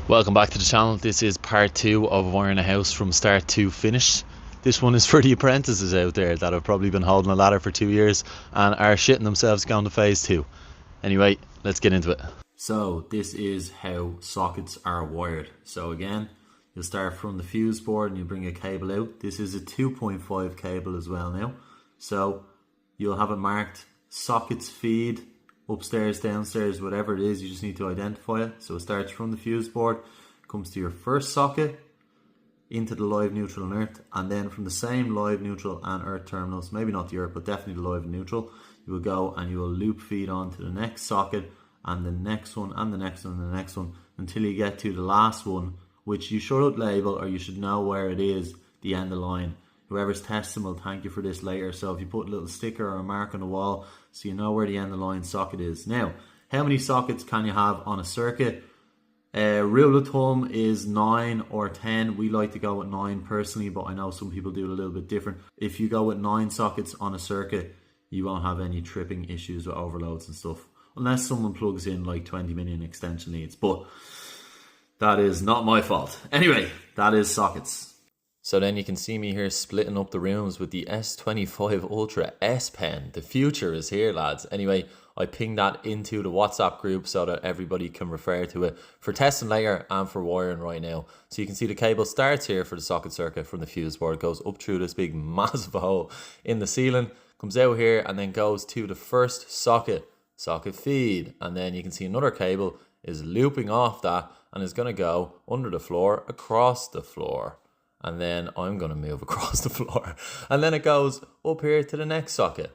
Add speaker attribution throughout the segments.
Speaker 1: Welcome back to the channel. This is part 2 of wiring a house from start to finish. This one is for the apprentices out there that have probably been holding a ladder for 2 years and are shitting themselves going to phase 2. Anyway, let's get into it. So this is how sockets are wired. So again, you'll start from the fuse board and you bring a cable out. This is a 2.5 cable as well now. So you'll have it marked sockets feed, upstairs, downstairs, whatever it is, you just need to identify it. So it starts from the fuse board, comes to your first socket, into the live, neutral and earth, and then from the same live, neutral and earth terminals, maybe not the earth, but definitely the live and neutral, you will go and you will loop feed on to the next socket and the next one and the next one and the next one until you get to the last one, which you should label or you should know where it is, the end of the line. Whoever's testing will thank you for this later. So if you put a little sticker or a mark on the wall so you know where the end of the line socket is. Now, how many sockets can you have on a circuit? Rule of thumb is 9 or 10. We like to go with 9 personally, but I know some people do it a little bit different. If you go with 9 sockets on a circuit, you won't have any tripping issues with overloads and stuff. Unless someone plugs in like 20 million extension leads. But that is not my fault. Anyway, that is sockets. So then you can see me here splitting up the rooms with the S25 Ultra S Pen. The future is here, lads. Anyway, I pinged that into the WhatsApp group so that everybody can refer to it for testing later and for wiring right now. So you can see the cable starts here for the socket circuit from the fuse board, goes up through this big massive hole in the ceiling, comes out here and then goes to the first socket feed. And then you can see another cable is looping off that and is going to go under the floor, across the floor. And then I'm going to move across the floor. And then it goes up here to the next socket.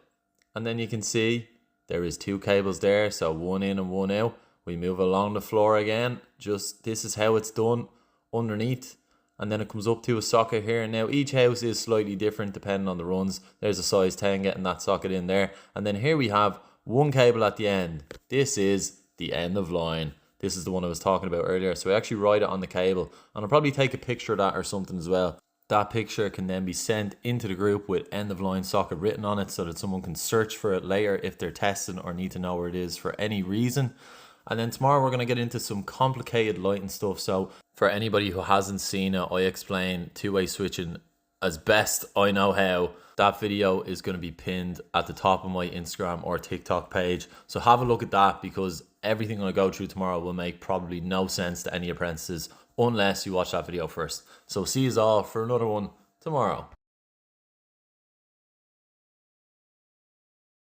Speaker 1: And then you can see there is 2 cables there. So one in and one out. We move along the floor again. Just this is how it's done underneath. And then it comes up to a socket here. Now each house is slightly different depending on the runs. There's a size 10 getting that socket in there. And then here we have one cable at the end. This is the end of line. This is the one I was talking about earlier. So I actually write it on the cable and I'll probably take a picture of that or something as well. That picture can then be sent into the group with end of line socket written on it so that someone can search for it later if they're testing or need to know where it is for any reason. And then tomorrow we're going to get into some complicated lighting stuff. So for anybody who hasn't seen it, I explain two-way switching as best I know how. That video is going to be pinned at the top of my Instagram or TikTok page. So have a look at that because everything I go through tomorrow will make probably no sense to any apprentices unless you watch that video first. So see you all for another one tomorrow.